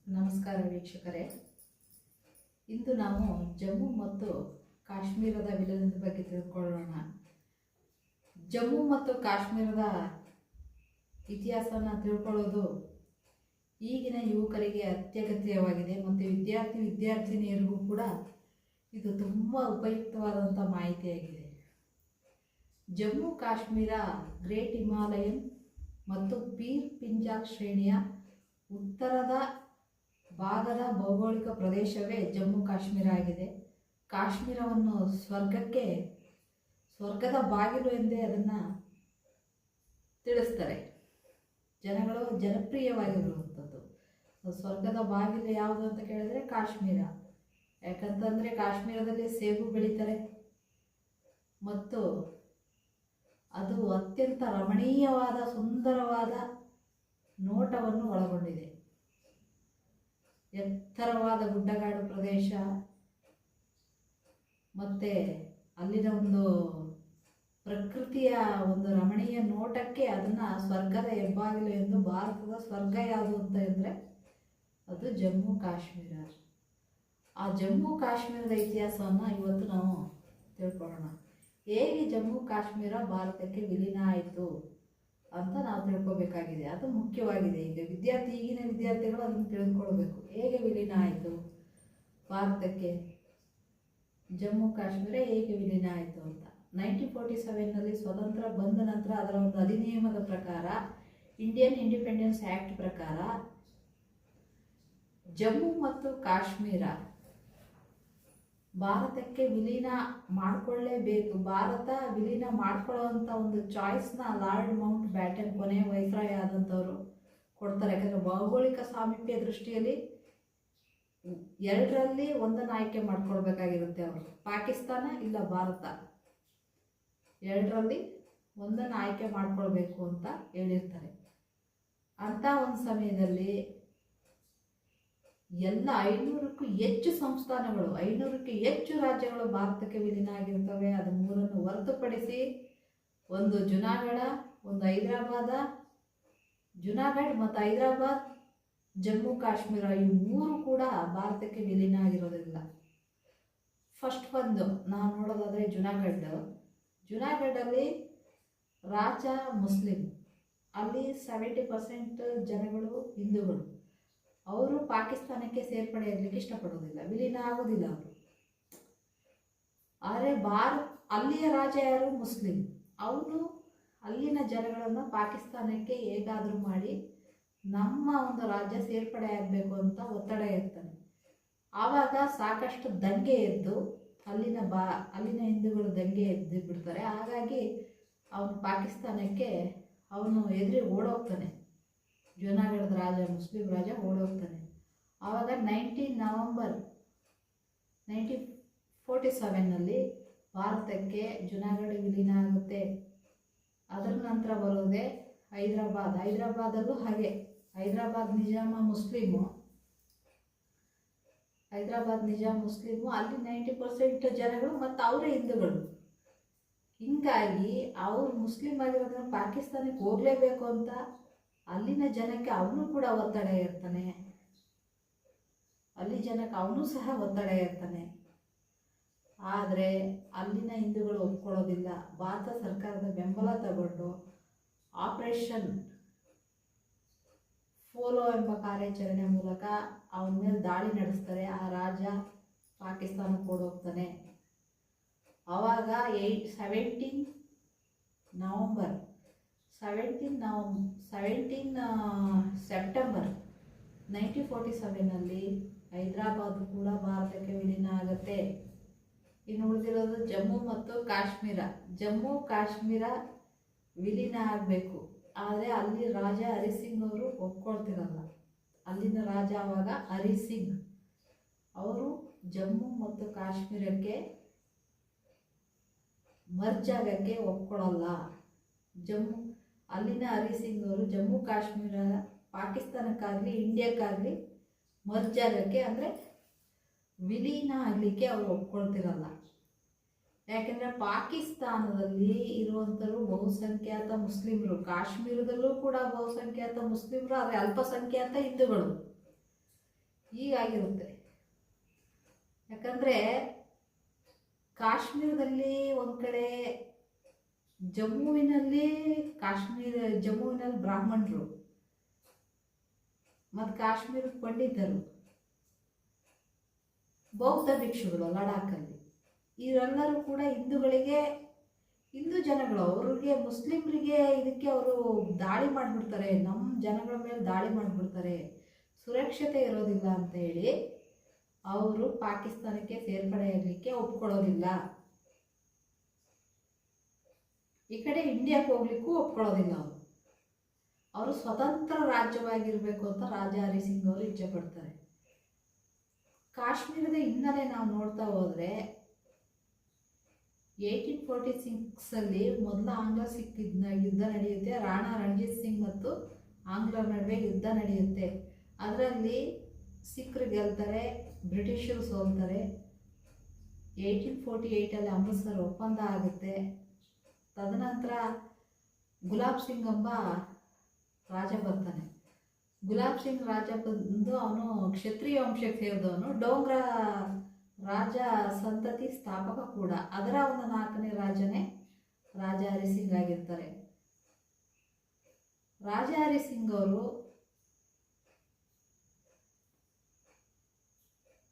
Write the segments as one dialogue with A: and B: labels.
A: ನಮಸ್ಕಾರ ವೀಕ್ಷಕರೇ. ಇಂದು ನಾವು ಜಮ್ಮು ಮತ್ತು ಕಾಶ್ಮೀರದ ವಿಲಯದ ಬಗ್ಗೆ ತಿಳ್ಕೊಳ್ಳೋಣ. ಜಮ್ಮು ಮತ್ತು ಕಾಶ್ಮೀರದ ಇತಿಹಾಸವನ್ನು ತಿಳ್ಕೊಳ್ಳೋದು ಈಗಿನ ಯುವಕರಿಗೆ ಅತ್ಯಗತ್ಯವಾಗಿದೆ ಮತ್ತು ವಿದ್ಯಾರ್ಥಿನಿಯರಿಗೂ ಕೂಡ ಇದು ತುಂಬ ಉಪಯುಕ್ತವಾದಂಥ ಮಾಹಿತಿಯಾಗಿದೆ. ಜಮ್ಮು ಕಾಶ್ಮೀರ ಗ್ರೇಟ್ ಹಿಮಾಲಯನ್ ಮತ್ತು ಪೀರ್ ಪಂಜಾಲ್ ಶ್ರೇಣಿಯ ಉತ್ತರದ ಭಾಗದ ಭೌಗೋಳಿಕ ಪ್ರದೇಶವೇ ಜಮ್ಮು ಕಾಶ್ಮೀರ ಆಗಿದೆ. ಕಾಶ್ಮೀರವನ್ನು ಸ್ವರ್ಗದ ಬಾಗಿಲು ಎಂದೇ ಅದನ್ನು ತಿಳಿಸ್ತಾರೆ. ಜನಗಳು ಜನಪ್ರಿಯವಾಗಿರುವಂಥದ್ದು ಸ್ವರ್ಗದ ಬಾಗಿಲು ಯಾವುದು ಅಂತ ಕೇಳಿದ್ರೆ ಕಾಶ್ಮೀರ. ಯಾಕಂತಂದರೆ ಕಾಶ್ಮೀರದಲ್ಲಿ ಸೇಬು ಬೆಳೀತಾರೆ ಮತ್ತು ಅದು ಅತ್ಯಂತ ರಮಣೀಯವಾದ ಸುಂದರವಾದ ನೋಟವನ್ನು ಒಳಗೊಂಡಿದೆ. ಎತ್ತರವಾದ ಗುಡ್ಡಗಾಡು ಪ್ರದೇಶ ಮತ್ತು ಅಲ್ಲಿನ ಒಂದು ಪ್ರಕೃತಿಯ ಒಂದು ರಮಣೀಯ ನೋಟಕ್ಕೆ ಅದನ್ನು ಸ್ವರ್ಗದ ಹೆಬ್ಬಾಗಿಲು ಎಂದು, ಭಾರತದ ಸ್ವರ್ಗ ಯಾವುದು ಅಂತ ಅಂದರೆ ಅದು ಜಮ್ಮು ಕಾಶ್ಮೀರ. ಆ ಜಮ್ಮು ಕಾಶ್ಮೀರದ ಇತಿಹಾಸವನ್ನು ಇವತ್ತು ನಾವು ತಿಳ್ಕೊಳ್ಳೋಣ. ಹೇಗೆ ಜಮ್ಮು ಕಾಶ್ಮೀರ ಭಾರತಕ್ಕೆ ವಿಲೀನ ಆಯಿತು ಅಂತ ನಾವು ತಿಳ್ಕೊಬೇಕಾಗಿದೆ. ಅದು ಮುಖ್ಯವಾಗಿದೆ. ಈಗಿನ ವಿದ್ಯಾರ್ಥಿಗಳು ಅದನ್ನು ತಿಳಿದುಕೊಳ್ಬೇಕು. ಹೇಗೆ ವಿಲೀನ ಆಯಿತು ಭಾರತಕ್ಕೆ ಜಮ್ಮು ಕಾಶ್ಮೀರ ಹೇಗೆ ವಿಲೀನ ಆಯಿತು ಅಂತ. 1947ನಲ್ಲಿ ಸ್ವತಂತ್ರ ಬಂದ ನಂತರ ಅದರ ಒಂದು ಅಧಿನಿಯಮದ ಪ್ರಕಾರ, ಇಂಡಿಯನ್ ಇಂಡಿಪೆಂಡೆನ್ಸ್ ಆ್ಯಕ್ಟ್ ಪ್ರಕಾರ ಜಮ್ಮು ಮತ್ತು ಕಾಶ್ಮೀರ ಭಾರತಕ್ಕೆ ವಿಲೀನ ಮಾಡಿಕೊಳ್ಳೇಬೇಕು. ಭಾರತ ವಿಲೀನ ಮಾಡ್ಕೊಳ್ಳೋವಂಥ ಒಂದು ಚಾಯ್ಸ್ನ ಲಾರ್ಡ್ ಮೌಂಟ್ ಬ್ಯಾಟನ್ ಕೊನೆಯ ವೈಸ್ರಾಯ್ ಆದಂಥವರು ಕೊಡ್ತಾರೆ. ಯಾಕಂದರೆ ಭೌಗೋಳಿಕ ಸಾಮೀಪ್ಯ ದೃಷ್ಟಿಯಲ್ಲಿ ಎರಡರಲ್ಲಿ ಒಂದನ್ನು ಆಯ್ಕೆ ಮಾಡ್ಕೊಳ್ಬೇಕಾಗಿರುತ್ತೆ ಅವರು. ಪಾಕಿಸ್ತಾನ ಇಲ್ಲ ಭಾರತ, ಎರಡರಲ್ಲಿ ಒಂದನ್ನು ಆಯ್ಕೆ ಮಾಡ್ಕೊಳ್ಬೇಕು ಅಂತ ಹೇಳಿರ್ತಾರೆ. ಅಂಥ ಒಂದು ಸಮಯದಲ್ಲಿ ಎಲ್ಲ 500ಕ್ಕೂ ಹೆಚ್ಚು ಸಂಸ್ಥಾನಗಳು, 500ಕ್ಕೆ ಹೆಚ್ಚು ರಾಜ್ಯಗಳು ಭಾರತಕ್ಕೆ ವಿಲೀನ ಆಗಿರ್ತವೆ. ಅದು 3 ಹೊರತುಪಡಿಸಿ ಒಂದು ಒಂದು ಜುನಾಗಢ್ ಮತ್ತು ಹೈದರಾಬಾದ್, ಜಮ್ಮು ಕಾಶ್ಮೀರ, ಈ 3 ಕೂಡ ಭಾರತಕ್ಕೆ ವಿಲೀನ ಆಗಿರೋದಿಲ್ಲ. ಫಸ್ಟ್ ಒಂದು ನಾವು ನೋಡೋದಾದರೆ ಜುನಾಗಢಲ್ಲಿ ರಾಜ ಮುಸ್ಲಿಂ, ಅಲ್ಲಿ 70% ಜನಗಳು ಹಿಂದೂಗಳು. ಅವರು ಪಾಕಿಸ್ತಾನಕ್ಕೆ ಸೇರ್ಪಡೆಯಾಗಲಿಕ್ಕೆ ಇಷ್ಟಪಡೋದಿಲ್ಲ, ವಿಲೀನ ಆಗೋದಿಲ್ಲ ಅವರು. ಆದರೆ ಅಲ್ಲಿಯ ರಾಜ ಯಾರು? ಮುಸ್ಲಿಂ. ಅವನು ಅಲ್ಲಿನ ಜನಗಳನ್ನು ಪಾಕಿಸ್ತಾನಕ್ಕೆ ಹೇಗಾದರೂ ಮಾಡಿ ನಮ್ಮ ಒಂದು ರಾಜ್ಯ ಸೇರ್ಪಡೆ ಆಗಬೇಕು ಅಂತ ಒತ್ತಡ ಇರ್ತಾನೆ. ಆವಾಗ ಸಾಕಷ್ಟು ದಂಗೆ ಎದ್ದು ಅಲ್ಲಿನ ಹಿಂದೂಗಳು ದಂಗೆ ಎದ್ದು ಬಿಡ್ತಾರೆ. ಹಾಗಾಗಿ ಅವನು ಪಾಕಿಸ್ತಾನಕ್ಕೆ ಎದುರಿ ಓಡೋಗ್ತಾನೆ. ಜುನಾಗಢದ ರಾಜ, ಮುಸ್ಲಿಂ ರಾಜ ಓಡೋಗ್ತಾನೆ. ಆವಾಗ 19 ನವೆಂಬರ್ 1947ನಲ್ಲಿ ಭಾರತಕ್ಕೆ ಜುನಾಗಢ ವಿಲೀನ ಆಗುತ್ತೆ. ಅದರ ನಂತರ ಬರೋದೇ ಹೈದರಾಬಾದಲ್ಲೂ ಹಾಗೆ. ಹೈದರಾಬಾದ್ ನಿಜಾಮ ಮುಸ್ಲಿಮು, ಅಲ್ಲಿ 90% ಜನಗಳು ಮತ್ತು ಅವರೇ ಹಿಂದೂಗಳು. ಹೀಗಾಗಿ ಅವರು ಮುಸ್ಲಿಂ ಆಗಿರೋದ್ರಿಂದ ಪಾಕಿಸ್ತಾನಕ್ಕೆ ಹೋಗಲೇಬೇಕು ಅಂತ ಅಲ್ಲಿನ ಜನಕ್ಕೆ ಅವನು ಕೂಡ ಒತ್ತಡ ಇರ್ತಾನೆ. ಆದರೆ ಅಲ್ಲಿನ ಹಿಂದೂಗಳು ಒಪ್ಕೊಳ್ಳೋದಿಲ್ಲ. ಭಾರತ ಸರ್ಕಾರದ ಬೆಂಬಲ ತಗೊಂಡು ಆಪರೇಷನ್ ಫೋಲೋ ಎಂಬ ಕಾರ್ಯಾಚರಣೆ ಮೂಲಕ ಅವನ ಮೇಲೆ ದಾಳಿ ನಡೆಸ್ತಾರೆ. ಆ ರಾಜ ಪಾಕಿಸ್ತಾನಕ್ಕೆ ಓಡೋಗ್ತಾನೆ. ಆವಾಗ 17 ಸೆಪ್ಟೆಂಬರ್ 1947ನಲ್ಲಿ ಹೈದರಾಬಾದ್ ಕೂಡ ಭಾರತಕ್ಕೆ ವಿಲೀನ ಆಗುತ್ತೆ. ಇನ್ನು ಉಳಿದಿರೋದು ಜಮ್ಮು ಮತ್ತು ಕಾಶ್ಮೀರ. ಜಮ್ಮು ಕಾಶ್ಮೀರ ವಿಲೀನ ಆಗಬೇಕು, ಆದರೆ ಅಲ್ಲಿ ರಾಜ ಹರಿಸಿಂಗ್ ಅವರು ಒಪ್ಕೊಳ್ತಿರಲ್ಲ. ಅಲ್ಲಿನ ರಾಜ ಆವಾಗ ಹರಿಸಿಂಗ್ ಅವರು ಜಮ್ಮು ಮತ್ತು ಕಾಶ್ಮೀರಕ್ಕೆ ಮರ್ಜ್ ಆಗಕ್ಕೆ ಒಪ್ಕೊಳ್ಳಲ್ಲ. ಅಲ್ಲಿನ ಹರಿಸಿಂಗ್ ಅವರು ಜಮ್ಮು ಕಾಶ್ಮೀರ ಪಾಕಿಸ್ತಾನಕ್ಕಾಗಲಿ ಇಂಡಿಯಾಕ್ಕಾಗಲಿ ಮರ್ಜ್ ಆಗಕ್ಕೆ, ಅಂದರೆ ವಿಲೀನ ಆಗಲಿಕ್ಕೆ ಅವರು ಒಪ್ಕೊಳ್ತಿರಲ್ಲ. ಯಾಕೆಂದರೆ ಪಾಕಿಸ್ತಾನದಲ್ಲಿ ಇರುವಂಥವರು ಬಹುಸಂಖ್ಯಾತ ಮುಸ್ಲಿಮರು, ಕಾಶ್ಮೀರದಲ್ಲೂ ಕೂಡ ಬಹುಸಂಖ್ಯಾತ ಮುಸ್ಲಿಮರು, ಆದರೆ ಅಲ್ಪಸಂಖ್ಯಾತ ಹಿಂದೂಗಳು. ಹೀಗಾಗಿರುತ್ತೆ. ಯಾಕಂದರೆ ಕಾಶ್ಮೀರದಲ್ಲಿ ಒಂದು ಕಡೆ, ಜಮ್ಮುವಿನಲ್ಲಿ ಬ್ರಾಹ್ಮಣರು ಮತ್ತು ಕಾಶ್ಮೀರದ ಪಂಡಿತರು, ಬೌದ್ಧ ಭಿಕ್ಷುಗಳು ಲಡಾಖಲ್ಲಿ, ಇವರೆಲ್ಲರೂ ಕೂಡ ಹಿಂದೂ ಜನಗಳು, ಅವ್ರಿಗೆ ಮುಸ್ಲಿಮ್ರಿಗೆ ಇದಕ್ಕೆ ಅವರು ದಾಳಿ ಮಾಡಿಬಿಡ್ತಾರೆ, ನಮ್ಮ ಜನಗಳ ಮೇಲೆ ದಾಳಿ ಮಾಡಿಬಿಡ್ತಾರೆ, ಸುರಕ್ಷತೆ ಇರೋದಿಲ್ಲ ಅಂತ ಹೇಳಿ ಅವರು ಪಾಕಿಸ್ತಾನಕ್ಕೆ ಸೇರ್ಪಡೆಯಾಗಲಿಕ್ಕೆ ಒಪ್ಕೊಳ್ಳೋದಿಲ್ಲ. ಈ ಕಡೆ ಇಂಡಿಯಾಕ್ಕೆ ಹೋಗ್ಲಿಕ್ಕೂ ಒಪ್ಕೊಳ್ಳೋದಿಲ್ಲ. ಅವರು ಸ್ವತಂತ್ರ ರಾಜ್ಯವಾಗಿರಬೇಕು ಅಂತ ರಾಜಾ ಹರಿ ಸಿಂಗ್ ಅವರು ಇಚ್ಛೆ ಪಡ್ತಾರೆ. ಕಾಶ್ಮೀರದ ಹಿನ್ನೆಲೆ ನಾವು ನೋಡ್ತಾ ಹೋದರೆ 1846 ಮೊದಲ ಆಂಗ್ಲ ಸಿಖ್ ಯುದ್ಧ ನಡೆಯುತ್ತೆ. ರಾಣಾ ರಣಜಿತ್ ಸಿಂಗ್ ಮತ್ತು ಆಂಗ್ಲರ ನಡುವೆ ಯುದ್ಧ ನಡೆಯುತ್ತೆ. ಅದರಲ್ಲಿ ಸಿಖ್ರು ಗೆಲ್ತಾರೆ, ಬ್ರಿಟಿಷರು ಸೋಲ್ತಾರೆ. 1848 ಅಮೃತ್ಸರ್ ಒಪ್ಪಂದ ಆಗುತ್ತೆ. ತದನಂತರ ಗುಲಾಬ್ ಸಿಂಗ್ ಎಂಬ ರಾಜ ಬರ್ತಾನೆ. ಗುಲಾಬ್ ಸಿಂಗ್ ರಾಜ ಬಂದು ಅವನು ಕ್ಷತ್ರಿಯ ವಂಶಕ್ಕೆ ಸೇರಿದವನು, ಡೋಗ್ರಾ ರಾಜ ಸಂತತಿ ಸ್ಥಾಪಕ ಕೂಡ. ಅದರ ಒಂದು 4ನೇ ರಾಜನೇ ರಾಜಾ ಹರಿ ಸಿಂಗ್ ಆಗಿರ್ತಾರೆ. ರಾಜಾ ಹರಿ ಸಿಂಗ್ ಅವರು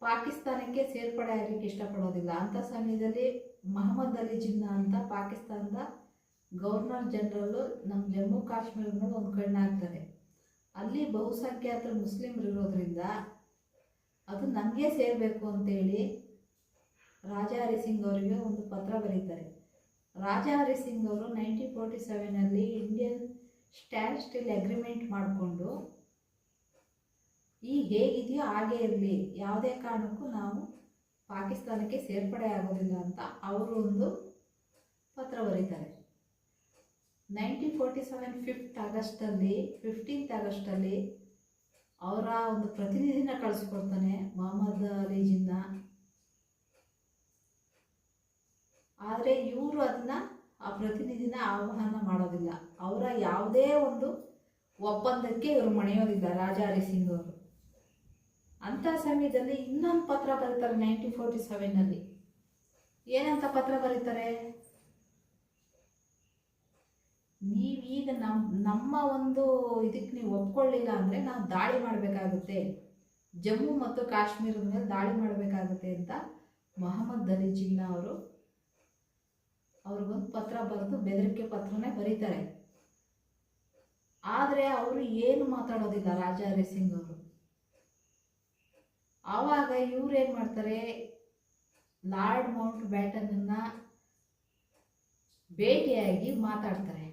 A: ಪಾಕಿಸ್ತಾನಕ್ಕೆ ಸೇರ್ಪಡೆ ಆಗಲಿಕ್ಕೆ ಇಷ್ಟಪಡೋದಿಲ್ಲ. ಅಂಥ ಸಮಯದಲ್ಲಿ ಮೊಹಮ್ಮದ್ ಅಲಿ ಜಿನ್ನಾ ಅಂತ ಪಾಕಿಸ್ತಾನದ ಗವರ್ನರ್ ಜನರಲ್ಲು ನಮ್ಮ ಜಮ್ಮು ಕಾಶ್ಮೀರದ ಮೇಲೆ ಒಂದು ಕಣ್ಣು ಹಾಕ್ತಾರೆ. ಅಲ್ಲಿ ಬಹುಸಂಖ್ಯಾತರು ಮುಸ್ಲಿಮ್ರು ಇರೋದ್ರಿಂದ ಅದು ನಮಗೆ ಸೇರಬೇಕು ಅಂತೇಳಿ ರಾಜಾ ಹರಿ ಸಿಂಗ್ ಅವರಿಗೆ ಒಂದು ಪತ್ರ ಬರೀತಾರೆ. ರಾಜಾ ಹರಿ ಸಿಂಗ್ ಅವರು 1947 ಇಂಡಿಯನ್ ಸ್ಟ್ಯಾಂಡ್ ಸ್ಟಿಲ್ ಅಗ್ರಿಮೆಂಟ್ ಮಾಡಿಕೊಂಡು, ಈ ಹೇಗಿದೆಯೋ ಹಾಗೇ ಇರಲಿ, ಯಾವುದೇ ಕಾರಣಕ್ಕೂ ನಾವು ಪಾಕಿಸ್ತಾನಕ್ಕೆ ಸೇರ್ಪಡೆ ಆಗೋದಿಲ್ಲ ಅಂತ ಅವರು ಒಂದು ಪತ್ರ ಬರೀತಾರೆ. 1947 15th ಆಗಸ್ಟಲ್ಲಿ ಅವರ ಒಂದು ಪ್ರತಿನಿಧಿನ ಕಳಿಸ್ಕೊಡ್ತಾನೆ ಮೊಹಮ್ಮದ್ ಅಲಿ ಜಿನ್ನಾ. ಆದರೆ ಇವರು ಆ ಪ್ರತಿನಿಧಿನ ಆಹ್ವಾನ ಮಾಡೋದಿಲ್ಲ. ಅವರ ಯಾವುದೇ ಒಂದು ಒಪ್ಪಂದಕ್ಕೆ ಇವರು ಮಣಿಯೋದಿಲ್ಲ ರಾಜಾ ಹರಿ ಸಿಂಗ್ ಅವರು. ಅಂಥ ಸಮಯದಲ್ಲಿ ಇನ್ನೊಂದು ಪತ್ರ ಬರೀತಾರೆ 1947. ಏನಂತ ಪತ್ರ ಬರೀತಾರೆ? ನೀವೀಗ ನಮ್ಮ ಒಂದು ಇದಕ್ಕೆ ನೀವು ಒಪ್ಕೊಳ್ಳಿಲ್ಲ ಅಂದರೆ ನಾವು ದಾಳಿ ಮಾಡಬೇಕಾಗುತ್ತೆ, ಜಮ್ಮು ಮತ್ತು ಕಾಶ್ಮೀರದ ಮೇಲೆ ದಾಳಿ ಮಾಡಬೇಕಾಗುತ್ತೆ ಅಂತ ಮೊಹಮ್ಮದ್ ಅಲಿ ಜಿನ್ನಾ ಅವರು ಅವ್ರಿಗೊಂದು ಪತ್ರ ಬರೆದು ಬೆದರಿಕೆ ಪತ್ರನೇ ಬರೀತಾರೆ. ಆದರೆ ಅವರು ಏನು ಮಾತಾಡೋದಿಲ್ಲ ರಾಜಾ ಹರಿ ಸಿಂಗ್ ಅವರು. ಆವಾಗ ಇವ್ರು ಏನು ಮಾಡ್ತಾರೆ, ಲಾರ್ಡ್ ಮೌಂಟ್ ಬ್ಯಾಟನನ್ನು ಭೇಟಿಯಾಗಿ ಮಾತಾಡ್ತಾರೆ.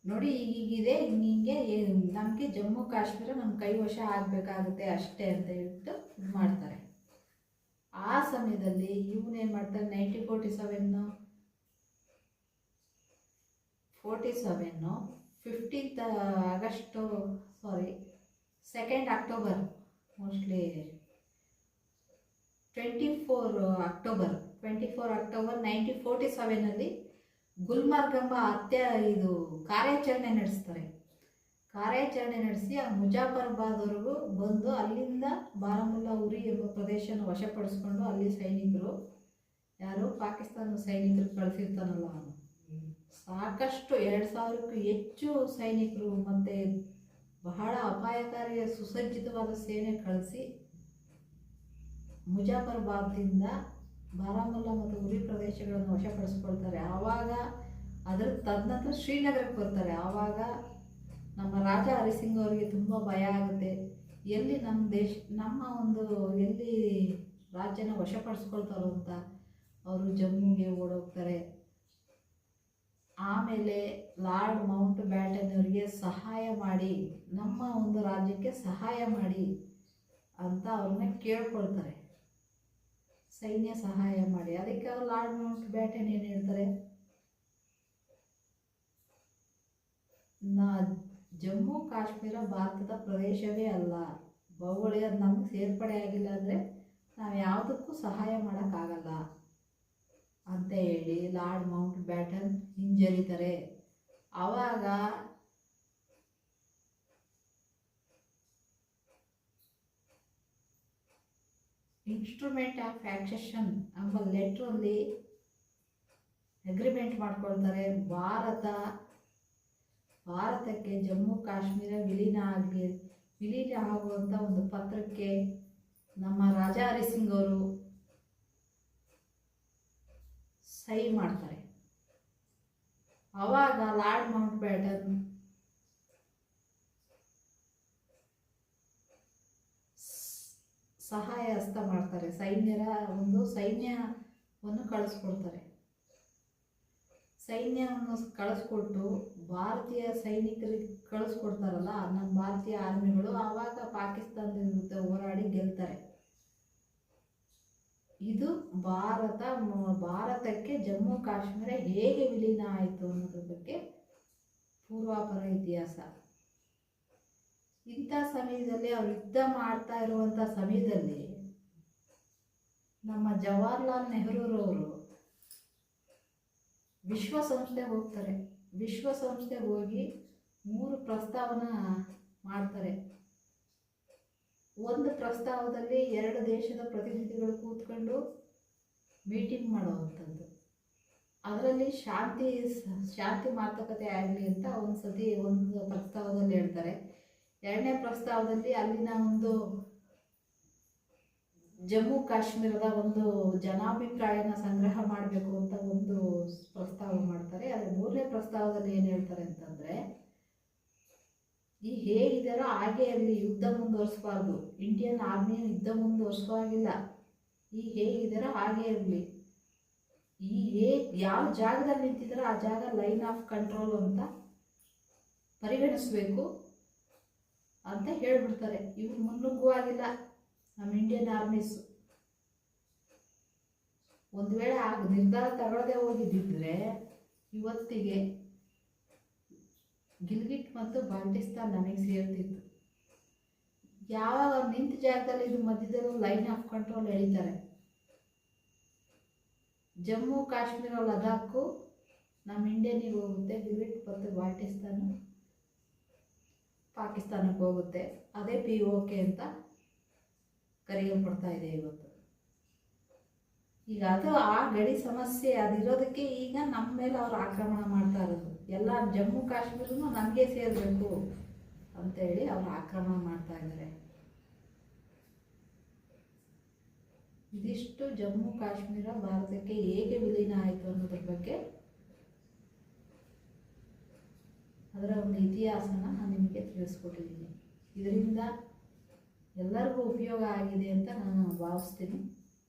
A: ನೋಡಿ, ಈಗಿದೆ, ಹಿಂಗೆ ನಮಗೆ ಜಮ್ಮು ಕಾಶ್ಮೀರ ನಮ್ಮ ಕೈವಶ ಆಗಬೇಕಾಗುತ್ತೆ ಅಷ್ಟೇ ಅಂತ ಹೇಳ್ಬಿಟ್ಟು ಇದು ಮಾಡ್ತಾರೆ. ಆ ಸಮಯದಲ್ಲಿ ಇವನೇನು ಮಾಡ್ತಾರೆ, 1947 15th August 2nd October, mostly 24 October 1947 ಗುಲ್ಮರ್ಗ್ ಎಂಬ ಇದು ಕಾರ್ಯಾಚರಣೆ ನಡೆಸ್ತಾರೆ. ಕಾರ್ಯಾಚರಣೆ ನಡೆಸಿ ಆ ಮುಜಾಫರ್ಬಾದ್ವರೆಗೂ ಬಂದು ಅಲ್ಲಿಂದ ಬಾರಾಮುಲ್ಲಾ ಉರಿ ಎಂಬ ಪ್ರದೇಶನ ವಶಪಡಿಸ್ಕೊಂಡು ಅಲ್ಲಿ ಸೈನಿಕರು, ಯಾರು ಪಾಕಿಸ್ತಾನದ ಸೈನಿಕರು ಕಳಿಸಿರ್ತಾನಲ್ಲ ಅವನು, ಸಾಕಷ್ಟು 2000ಕ್ಕೂ ಹೆಚ್ಚು ಸೈನಿಕರು ಮತ್ತು ಬಹಳ ಅಪಾಯಕಾರಿ ಸುಸಜ್ಜಿತವಾದ ಸೇನೆ ಕಳಿಸಿ ಮುಜಾಫರ್ಬಾದ್ದಿಂದ ಬಾರಾಮುಲ್ಲಾ ಮತ್ತು ಉರಿ ಪ್ರದೇಶಗಳನ್ನು ವಶಪಡಿಸ್ಕೊಳ್ತಾರೆ. ಆವಾಗ ಅದರ ತದನಂತರ ಶ್ರೀನಗರಕ್ಕೆ ಬರ್ತಾರೆ. ಆವಾಗ ನಮ್ಮ ರಾಜಾ ಹರಿ ಸಿಂಗ್ ಅವರಿಗೆ ತುಂಬ ಭಯ ಆಗುತ್ತೆ. ಎಲ್ಲಿ ನಮ್ಮ ಒಂದು ಎಲ್ಲಿ ರಾಜ್ಯನ ವಶಪಡಿಸ್ಕೊಳ್ತಾರೋ ಅಂತ ಅವರು ಜಮ್ಮುಗೆ ಓಡೋಗ್ತಾರೆ. ಆಮೇಲೆ ಲಾರ್ಡ್ ಮೌಂಟ್ ಬ್ಯಾಟನ್ ಅವರಿಗೆ ಸಹಾಯ ಮಾಡಿ, ನಮ್ಮ ಒಂದು ರಾಜ್ಯಕ್ಕೆ ಸಹಾಯ ಮಾಡಿ ಅಂತ ಅವ್ರನ್ನ ಕೇಳ್ಕೊಳ್ತಾರೆ, ಸೈನ್ಯ ಸಹಾಯ ಮಾಡಿ. ಅದಕ್ಕೆ ಅವರು ಲಾರ್ಡ್ ಮೌಂಟ್ ಬ್ಯಾಟನ್ ಏನು ಹೇಳ್ತಾರೆ, ಜಮ್ಮು ಕಾಶ್ಮೀರ ಭಾರತದ ಪ್ರದೇಶವೇ ಅಲ್ಲ, ಭೌಗೋಳಿಕ ನಮ್ಗೆ ಸೇರ್ಪಡೆ ಆಗಿಲ್ಲ ಅಂದರೆ ನಾವು ಯಾವುದಕ್ಕೂ ಸಹಾಯ ಮಾಡೋಕ್ಕಾಗಲ್ಲ ಅಂತ ಹೇಳಿ ಲಾರ್ಡ್ ಮೌಂಟ್ ಬ್ಯಾಟನ್ ಹಿಂಜರಿತಾರೆ. ಆವಾಗ ಇನ್ಸ್ಟ್ರೂಮೆಂಟ್ ಆಫ್ ಆಕ್ಸೆಷನ್ ಎಂಬ ಲೆಟ್ರಲ್ಲಿ ಅಗ್ರಿಮೆಂಟ್ ಮಾಡ್ಕೊಳ್ತಾರೆ. ಭಾರತಕ್ಕೆ ಜಮ್ಮು ಕಾಶ್ಮೀರ ವಿಲೀನ ಆಗುವಂಥ ಒಂದು ಪತ್ರಕ್ಕೆ ನಮ್ಮ ರಾಜಾ ಹರಿಸಿಂಗ್ ಅವರು ಸಹಿ ಮಾಡ್ತಾರೆ. ಆವಾಗ ಲಾರ್ಡ್ ಮೌಂಟ್ ಬ್ಯಾಟನ್ ಸಹಾಯ ಹಸ್ತ ಮಾಡ್ತಾರೆ. ಸೈನ್ಯವನ್ನು ಕಳಿಸ್ಕೊಡ್ತಾರೆ. ಸೈನ್ಯವನ್ನು ಕಳಿಸ್ಕೊಟ್ಟು ಭಾರತೀಯ ಸೈನಿಕರಿಗೆ ಕಳಿಸ್ಕೊಡ್ತಾರಲ್ಲ, ನಮ್ಮ ಭಾರತೀಯ ಆರ್ಮಿಗಳು ಆವಾಗ ಪಾಕಿಸ್ತಾನದ ವಿರುದ್ಧ ಹೋರಾಡಿ ಗೆಲ್ತಾರೆ. ಇದು ಭಾರತಕ್ಕೆ ಜಮ್ಮು ಕಾಶ್ಮೀರ ಹೇಗೆ ವಿಲೀನ ಆಯಿತು ಅನ್ನೋದ್ರ ಬಗ್ಗೆ ಪೂರ್ವಾಪರ ಇತಿಹಾಸ. ಇಂಥ ಸಮಯದಲ್ಲಿ ಅವ್ರು ಯುದ್ಧ ಮಾಡ್ತಾ ಇರುವಂಥ ಸಮಯದಲ್ಲಿ ನಮ್ಮ ಜವಾಹರ್ಲಾಲ್ ನೆಹರೂರವರು ವಿಶ್ವಸಂಸ್ಥೆಗೆ ಹೋಗ್ತಾರೆ. ವಿಶ್ವಸಂಸ್ಥೆಗೆ ಹೋಗಿ 3 ಪ್ರಸ್ತಾವನ ಮಾಡ್ತಾರೆ. ಒಂದು ಪ್ರಸ್ತಾವದಲ್ಲಿ 2 ದೇಶದ ಪ್ರತಿನಿಧಿಗಳು ಕೂತ್ಕೊಂಡು ಮೀಟಿಂಗ್ ಮಾಡುವಂಥದ್ದು. ಅದರಲ್ಲಿ ಶಾಂತಿ ಮಾತುಕತೆ ಆಗಲಿ ಅಂತ ಒಂದು ಪ್ರಸ್ತಾವದಲ್ಲಿ ಹೇಳ್ತಾರೆ. 2ನೇ ಪ್ರಸ್ತಾವದಲ್ಲಿ ಅಲ್ಲಿನ ಒಂದು ಜಮ್ಮು ಕಾಶ್ಮೀರದ ಒಂದು ಜನಾಭಿಪ್ರಾಯನ ಸಂಗ್ರಹ ಮಾಡಬೇಕು ಅಂತ ಒಂದು ಪ್ರಸ್ತಾವ ಮಾಡ್ತಾರೆ. ಅದು 3ನೇ ಪ್ರಸ್ತಾವದಲ್ಲಿ ಏನು ಹೇಳ್ತಾರೆ ಅಂತಂದರೆ, ಈ ಹೇಗಿದ್ದಾರೋ ಹಾಗೆ ಅಲ್ಲಿ ಯುದ್ಧ ಮುಂದುವರಿಸಬಾರ್ದು, ಇಂಡಿಯನ್ ಆರ್ಮಿ ಯುದ್ಧ ಮುಂದುವರಿಸುವಾಗಿಲ್ಲ, ಈ ಹೇಗಿದ್ದಾರೋ ಹಾಗೆ ಇರಲಿ, ಯಾವ ಜಾಗದಲ್ಲಿ ನಿಂತಿದ್ದಾರೋ ಆ ಜಾಗ ಲೈನ್ ಆಫ್ ಕಂಟ್ರೋಲ್ ಅಂತ ಪರಿಗಣಿಸಬೇಕು ಅಂತ ಹೇಳ್ಬಿಡ್ತಾರೆ. ಇವ್ರು ಮುನ್ನುಗ್ಗುವಾಗಿಲ್ಲ ನಮ್ಮ ಇಂಡಿಯನ್ ಆರ್ಮೀಸ್. ಒಂದು ವೇಳೆ ಆ ನಿರ್ಧಾರ ತಗೊಳ್ಳದೆ ಹೋಗಿದ್ದಿದ್ರೆ ಇವತ್ತಿಗೆ ಗಿಲ್ಗಿಟ್ ಮತ್ತು ಬಾಲ್ಟಿಸ್ತಾನ್ ನಮಗೆ ಸೇರ್ತಿತ್ತು. ಯಾವಾಗ ಅವ್ರು ನಿಂತ ಜಾಗದಲ್ಲಿ ಇದು ಮಧ್ಯದಲ್ಲೂ ಲೈನ್ ಆಫ್ ಕಂಟ್ರೋಲ್ ಎಳಿತಾರೆ. ಜಮ್ಮು ಕಾಶ್ಮೀರ ಲದಾಖು ನಮ್ಮ ಇಂಡಿಯನಿಗೆ ಹೋಗುತ್ತೆ, ಗಿಲ್ಗಿಟ್ ಮತ್ತು ಬಾಲ್ಟಿಸ್ತಾನು ಪಾಕಿಸ್ತಾನಕ್ಕೆ ಹೋಗುತ್ತೆ. ಅದೇ POK ಅಂತ ಕರೆಯಲ್ಪಡ್ತಾ ಇದೆ ಇವತ್ತು. ಈಗ ಅದು ಆ ಗಡಿ ಸಮಸ್ಯೆ ಅದಿರೋದಕ್ಕೆ ಈಗ ನಮ್ಮ ಮೇಲೆ ಅವರು ಆಕ್ರಮಣ ಮಾಡ್ತಾ ಇರೋದು. ಎಲ್ಲ ಜಮ್ಮು ಕಾಶ್ಮೀರನು ನಮಗೆ ಸೇರಬೇಕು ಅಂತೇಳಿ ಅವರು ಆಕ್ರಮಣ ಮಾಡ್ತಾ ಇದ್ದಾರೆ. ಇದಿಷ್ಟು ಜಮ್ಮು ಕಾಶ್ಮೀರ ಭಾರತಕ್ಕೆ ಹೇಗೆ ವಿಲೀನ ಆಯಿತು ಅನ್ನೋದ್ರ ಬಗ್ಗೆ ಅದರ ಒಂದು ಇತಿಹಾಸನ ನಾನು ನಿಮಗೆ ತಿಳಿಸ್ಕೊಟ್ಟಿದ್ದೀನಿ. ಇದರಿಂದ ಎಲ್ಲರಿಗೂ ಉಪಯೋಗ ಆಗಿದೆ ಅಂತ ನಾನು ಭಾವಿಸ್ತೀನಿ.